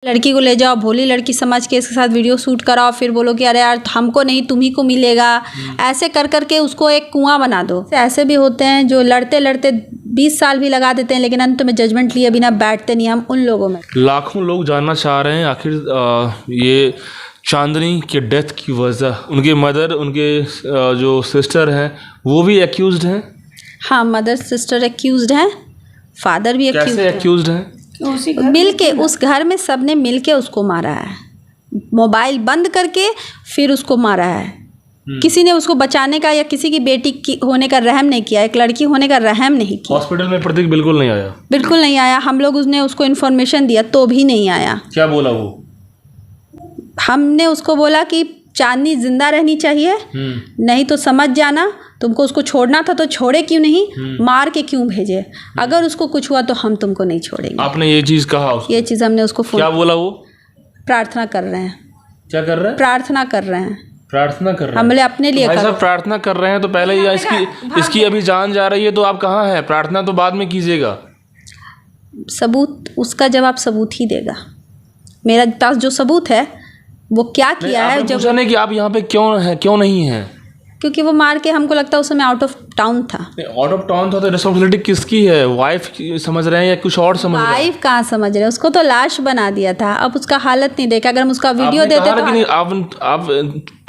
लड़की को ले जाओ, भोली लड़की समझ के इसके साथ वीडियो शूट कराओ, फिर बोलो कि अरे यार हमको नहीं तुम्ही को मिलेगा। ऐसे कर करके उसको एक कुआं बना दो। ऐसे भी होते हैं जो लड़ते लड़ते 20 साल भी लगा देते हैं, लेकिन अंत में जजमेंट लिए बिना बैठते नहीं। हम उन लोगों में लाखों लोग जानना चाह रहे हैं आखिर ये चांदनी के डेथ की वजह। उनके मदर, उनके जो सिस्टर हैं वो भी एक्यूज्ड हैं। हाँ, मदर सिस्टर एक्यूज्ड हैं, फादर भी एक्यूज्ड हैं। मिल के उस घर में सबने मिल के उसको मारा है, मोबाइल बंद करके फिर उसको मारा है। किसी ने उसको बचाने का या किसी की बेटी की होने का रहम नहीं किया, एक लड़की होने का रहम नहीं किया। हॉस्पिटल में प्रतीक बिल्कुल नहीं आया, बिल्कुल नहीं आया। हम लोग उसको इन्फॉर्मेशन दिया तो भी नहीं आया। क्या बोला वो? हमने उसको बोला कि चांदनी जिंदा रहनी चाहिए, नहीं तो समझ जाना तुमको उसको छोड़ना था तो छोड़े क्यों नहीं, मार के क्यों भेजे। अगर उसको कुछ हुआ तो हम तुमको नहीं छोड़ेंगे। आपने ये चीज़ कहा उसको? ये चीज़ हमने उसको क्या बोला वो? प्रार्थना कर रहे हैं। क्या कर रहे हैं? प्रार्थना कर रहे हैं। प्रार्थना कर रहे हैं। हमने अपने लिए भाई साहब प्रार्थना कर रहे हैं तो पहले ही इसकी अभी जान जा रही है तो आप कहाँ हैं? प्रार्थना तो बाद में कीजिएगा। सबूत, उसका जवाब सबूत ही देगा। मेरा पास जो सबूत है वो क्या किया है। जब पूछा नहीं कि आप यहाँ पे क्यों नहीं हैं? क्योंकि वो मार के हमको लगता है उस समय आउट ऑफ टाउन था। आउट ऑफ टाउन था तो रिस्पॉन्सिबिलिटी किसकी है? वाइफ समझ रहे हैं या कुछ और समझ रहे हैं? वाइफ कहाँ समझ रहे हैं, उसको तो लाश बना दिया था। अब उसका हालत नहीं देखा। अगर हम उसका वीडियो देते तो आप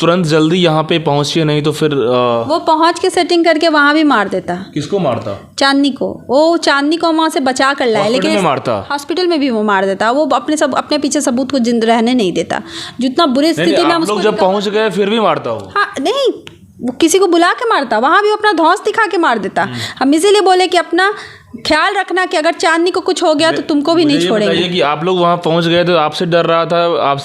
तुरंत जल्दी यहाँ पे पहुँचिए, नहीं तो फिर वो पहुँच के सेटिंग करके वहाँ भी मार देता। किसको मारता? चांदनी को। वो चांदनी को वहाँ से बचा कर लाए, लेकिन मारता हॉस्पिटल में भी वो मार देता। वो अपने पीछे सबूत को जिंदा रहने नहीं देता। जितना बुरी स्थिति में हम लोग जब पहुँच गए फिर भी मारता हो? हाँ, नहीं, वो किसी को बुला के मारता, वहाँ भी वो अपना धौंस दिखा के मार देता। हम इसीलिए बोले कि अपना ख्याल रखना कि अगर चांदनी को कुछ हो गया तो तुमको भी नहीं छोड़ेंगे। बताइए कि आप लोग वहाँ पहुँच गए तो आपसे डर रहा था,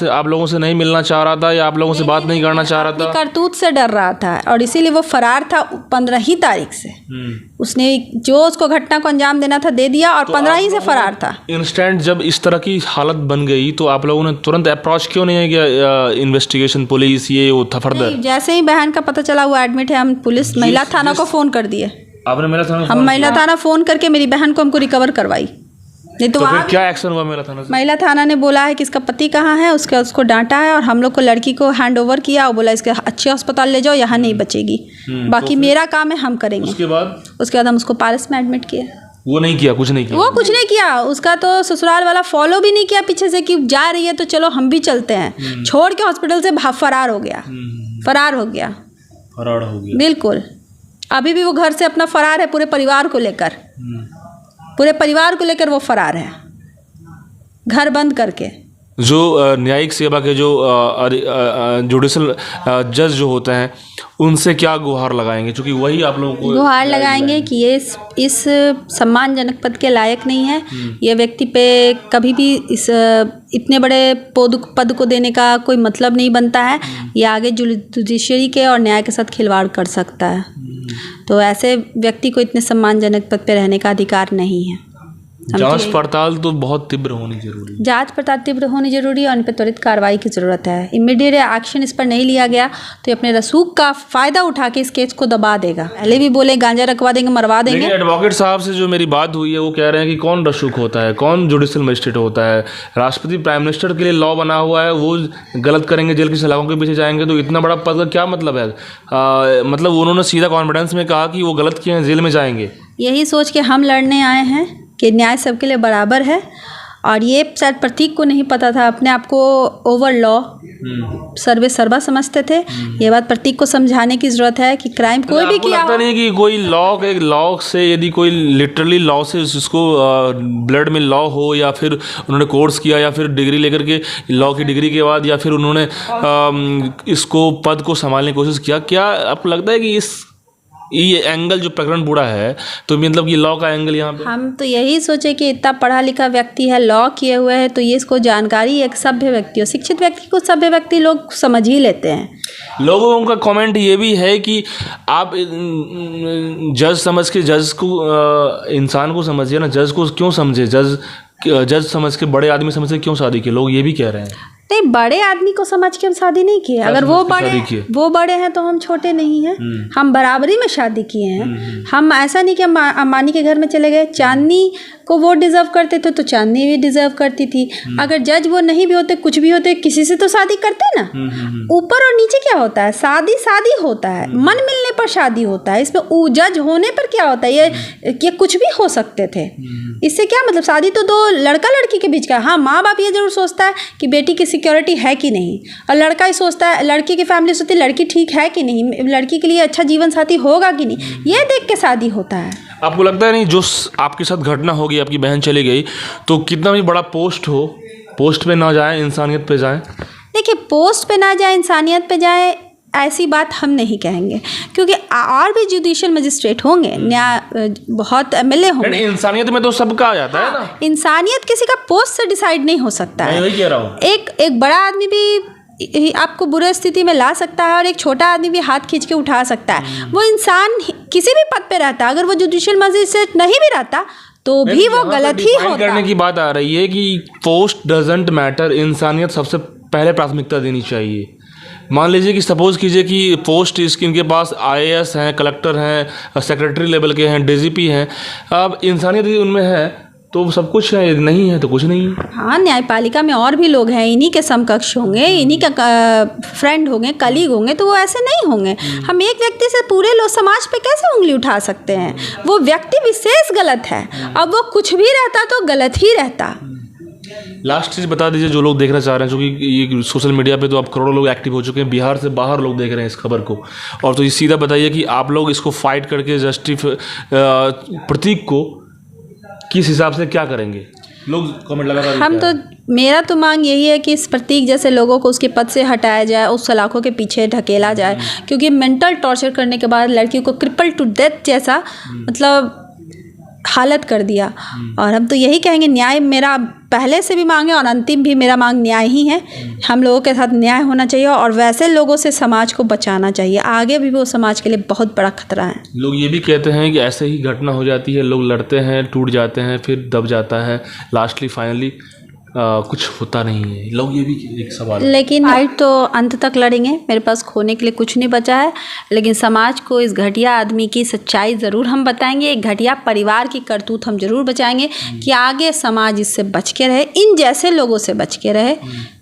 आप लोगों से नहीं मिलना चाह रहा था या आप लोगों से बात नहीं करना चाह रहा था? करतूत से डर रहा था और इसीलिए वो फरार था 15 ही तारीख से। उसने जो उसको घटना को अंजाम देना था दे दिया और 15 ही से फरार था। इंस्टेंट जब इस तरह की हालत बन गई तो आप लोगों ने तुरंत अप्रोच क्यों नहीं किया? इन्वेस्टिगेशन, पुलिस, ये वो था फर्दर? जैसे ही बहन का पता चला वो एडमिट है, हम पुलिस महिला थाना को फ़ोन कर दिए। आपने महिला थाना फ़ोन करके मेरी बहन को हमको रिकवर करवाई। नहीं तो फिर क्या एक्शन हुआ महिला थाना से? महिला थाना ने बोला है कि इसका पति कहाँ है, उसको डांटा है और हम लोग को लड़की को हैंड ओवर किया और बोला इसके अच्छे अस्पताल ले जाओ, यहाँ नहीं बचेगी। बाकी मेरा काम है, हम करेंगे। उसके बाद हम उसको पारस में एडमिट किए। वो नहीं किया, कुछ नहीं किया। वो कुछ नहीं किया। उसका तो ससुराल वाला फॉलो भी नहीं किया पीछे से कि जा रही है तो चलो हम भी चलते हैं। छोड़ के हॉस्पिटल से फरार हो गया। फरार हो गया बिल्कुल। अभी भी वो घर से अपना फरार है, पूरे परिवार को लेकर वो फरार है, घर बंद करके। जो न्यायिक सेवा के जो जुडिशल जज जो होते हैं उनसे क्या गुहार लगाएंगे, क्योंकि वही आप लोगों को गुहार लगाएंगे कि ये इस सम्मानजनक पद के लायक नहीं है। ये व्यक्ति पे कभी भी इस इतने बड़े पद को देने का कोई मतलब नहीं बनता है। ये आगे जुडिशरी के और न्याय के साथ खिलवाड़ कर सकता है। तो ऐसे व्यक्ति को इतने सम्मानजनक पद पे रहने का अधिकार नहीं है। जांच पड़ताल तो बहुत तीव्र होनी जरूरी है। जांच पड़ताल तीव्र होनी जरूरी है और इन पर त्वरित कार्रवाई की ज़रूरत है। इमीडिएट एक्शन इस पर नहीं लिया गया तो ये अपने रसूख का फ़ायदा उठा के इस केस को दबा देगा। पहले भी बोले गांजा रखवा देंगे, मरवा देंगे। लेकिन एडवोकेट साहब से जो मेरी बात हुई है वो कह रहे हैं कि कौन रसूख होता है, कौन जुडिशल मजिस्ट्रेट होता है? राष्ट्रपति प्राइम मिनिस्टर के लिए लॉ बना हुआ है, वो गलत करेंगे जेल की सलाखों के पीछे जाएंगे तो इतना बड़ा पद का क्या मतलब है? मतलब उन्होंने सीधा कॉन्फिडेंस में कहा कि वो गलत किए हैं, जेल में जाएंगे। यही सोच के हम लड़ने आए हैं कि न्याय सबके लिए बराबर है। और ये शायद प्रतीक को नहीं पता था, अपने आप को ओवर लॉ सर्वा समझते थे। ये बात प्रतीक को समझाने की ज़रूरत है कि क्राइम कोई भी किया। लगता नहीं कि कोई लॉ से यदि कोई लिटरली लॉ से जिसको ब्लड में लॉ हो या फिर उन्होंने कोर्स किया या फिर डिग्री लेकर के लॉ की डिग्री के बाद या फिर उन्होंने इसको पद को संभालने की कोशिश किया, क्या आपको लगता है कि ये एंगल जो प्रकरण बुरा है तो मतलब ये लॉ का एंगल यहाँ पे? हम तो यही सोचे कि इतना पढ़ा लिखा व्यक्ति है, लॉ किए हुए है, तो ये इसको जानकारी एक सभ्य व्यक्ति हो, शिक्षित व्यक्ति को सभ्य व्यक्ति लोग समझ ही लेते हैं। लोगों का कमेंट ये भी है कि आप जज समझ के जज को इंसान को समझिए ना, जज को क्यों समझे? जज समझ के, बड़े आदमी समझ के क्यों शादी के? लोग ये भी कह रहे हैं। नहीं, बड़े आदमी को समझ के हम शादी नहीं किए। अगर वो बड़े हैं तो हम छोटे नहीं हैं। हम बराबरी में शादी किए हैं। हम ऐसा नहीं कि हम अंबानी के घर में चले गए। चांदनी को वो डिज़र्व करते थे तो चांदनी भी डिज़र्व करती थी। अगर जज वो नहीं भी होते, कुछ भी होते, किसी से तो शादी करते ना। ऊपर और नीचे क्या होता है, शादी शादी होता है, मन मिलने पर शादी होता है। इसमें जज होने पर क्या होता है, ये कुछ भी हो सकते थे। इससे क्या मतलब, शादी तो दो लड़का लड़की के बीच का। हाँ, माँ बाप ये जरूर सोचता है कि बेटी की सिक्योरिटी है कि नहीं, और लड़का ही सोचता है, लड़की की फैमिली सोचती है लड़की ठीक है कि नहीं, लड़की के लिए अच्छा जीवन साथी होगा कि नहीं, ये देख के शादी होता है। आपको लगता है नहीं जो आपके साथ घटना होगी, आपकी बहन चली गई, तो कितना भी बड़ा पोस्ट हो, पोस्ट पे ना जाए, इंसानियत पे जाए? देखिए, पोस्ट पे ना जाए, इंसानियत पे जाए, ऐसी बात हम नहीं कहेंगे, क्योंकि और भी जुडिशियल मजिस्ट्रेट होंगे, न्याय बहुत एमएलए होंगे। इंसानियत में तो सबका आ जाता है ना। इंसानियत किसी का पोस्ट से डिसाइड नहीं हो सकता है। मैं वही कह रहा हूँ। एक बड़ा आदमी भी आपको बुरे स्थिति में ला सकता है, और एक छोटा आदमी भी हाथ खींच के उठा सकता है। वो इंसान किसी भी पद पे रहता, अगर वो जुडिशियल मजिस्ट्रेट नहीं भी रहता तो भी वो गलत ही होता। करने की बात आ रही है कि पोस्ट डजंट मैटर, इंसानियत सबसे पहले प्राथमिकता देनी चाहिए। मान लीजिए कि सपोज़ कीजिए कि पोस्ट इनके पास IAS हैं, कलेक्टर हैं, सेक्रेटरी लेवल के हैं, DGP हैं, अब इंसानियत उनमें है तो सब कुछ है, नहीं है तो कुछ नहीं है। हाँ, न्यायपालिका में और भी लोग हैं, इन्हीं के समकक्ष होंगे, इन्हीं का फ्रेंड होंगे, कलीग होंगे, तो वो ऐसे नहीं होंगे। हम एक व्यक्ति से पूरे लोग समाज पे कैसे उंगली उठा सकते हैं? वो व्यक्ति विशेष गलत है, अब वो कुछ भी रहता तो गलत ही रहता। लास्ट चीज़ बता दीजिए, जो लोग देखना चाह रहे हैं, क्योंकि ये सोशल मीडिया पे तो अब करोड़ों लोग एक्टिव हो चुके हैं, बिहार से बाहर लोग देख रहे हैं इस खबर को, और तो ये सीधा बताइए कि आप लोग इसको फाइट करके प्रतीक को किस हिसाब से क्या करेंगे? लोग कमेंट लगा रहे हैं। हम तो, मेरा तो मांग यही है कि इस प्रतीक जैसे लोगों को उसके पद से हटाया जाए, उस सलाखों के पीछे ढकेला जाए, क्योंकि मेंटल टॉर्चर करने के बाद लड़की को क्रिपल टू डेथ जैसा मतलब हालत कर दिया। और हम तो यही कहेंगे, न्याय मेरा पहले से भी मांग है और अंतिम भी मेरा मांग न्याय ही है। हम लोगों के साथ न्याय होना चाहिए और वैसे लोगों से समाज को बचाना चाहिए, आगे भी वो समाज के लिए बहुत बड़ा खतरा है। लोग ये भी कहते हैं कि ऐसे ही घटना हो जाती है, लोग लड़ते हैं, टूट जाते हैं, फिर दब जाता है, लास्टली फाइनली कुछ होता नहीं है। लोग ये भी एक सवाल, लेकिन फाइट तो अंत तक लड़ेंगे, मेरे पास खोने के लिए कुछ नहीं बचा है। लेकिन समाज को इस घटिया आदमी की सच्चाई ज़रूर हम बताएंगे, एक घटिया परिवार की करतूत हम ज़रूर बचाएंगे कि आगे समाज इससे बच के रहे, इन जैसे लोगों से बच के रहे।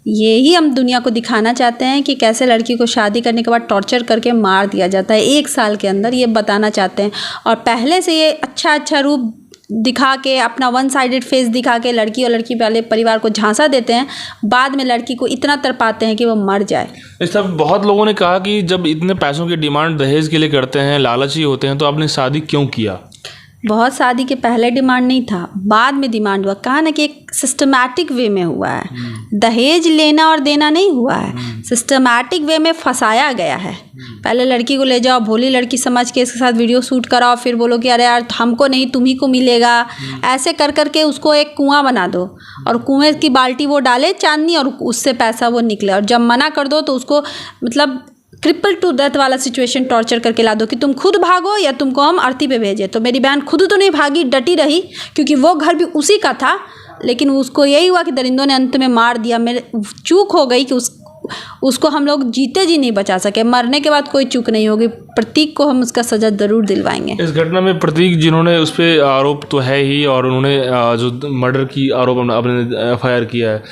यही हम दुनिया को दिखाना चाहते हैं कि कैसे लड़की को शादी करने के बाद टॉर्चर करके मार दिया जाता है 1 साल के अंदर, ये बताना चाहते हैं। और पहले से ये अच्छा रूप दिखा के, अपना वन साइडेड फेस दिखा के लड़की और लड़की वाले परिवार को झांसा देते हैं, बाद में लड़की को इतना तरपाते हैं कि वो मर जाए। इस सब बहुत लोगों ने कहा कि जब इतने पैसों की डिमांड दहेज के लिए करते हैं, लालची होते हैं, तो आपने शादी क्यों किया? बहुत शादी के पहले डिमांड नहीं था, बाद में डिमांड हुआ। कहा ना कि एक सिस्टमैटिक वे में हुआ है, दहेज लेना और देना नहीं हुआ है, सिस्टमैटिक वे में फंसाया गया है। पहले लड़की को ले जाओ, भोली लड़की समझ के इसके साथ वीडियो शूट कराओ, फिर बोलो कि अरे यार हमको नहीं तुम्ही को मिलेगा, ऐसे कर करके उसको एक कुआं बना दो और कुएं की बाल्टी वो डाले चांदनी और उससे पैसा वो निकले। और जब मना कर दो तो उसको मतलब ट्रिपल टू डेथ वाला सिचुएशन टॉर्चर करके ला दो कि तुम खुद भागो या तुमको हम अर्थी पे भेजें। तो मेरी बहन खुद तो नहीं भागी, डटी रही, क्योंकि वो घर भी उसी का था, लेकिन उसको यही हुआ कि दरिंदों ने अंत में मार दिया। मेरे चूक हो गई कि उसको हम लोग जीते जी नहीं बचा सके, मरने के बाद कोई चूक नहीं होगी। प्रतीक को हम उसका सजा ज़रूर दिलवाएंगे। इस घटना में प्रतीक जिन्होंने उस पर आरोप तो है ही, और उन्होंने जो मर्डर की आरोप अपने FIR किया है,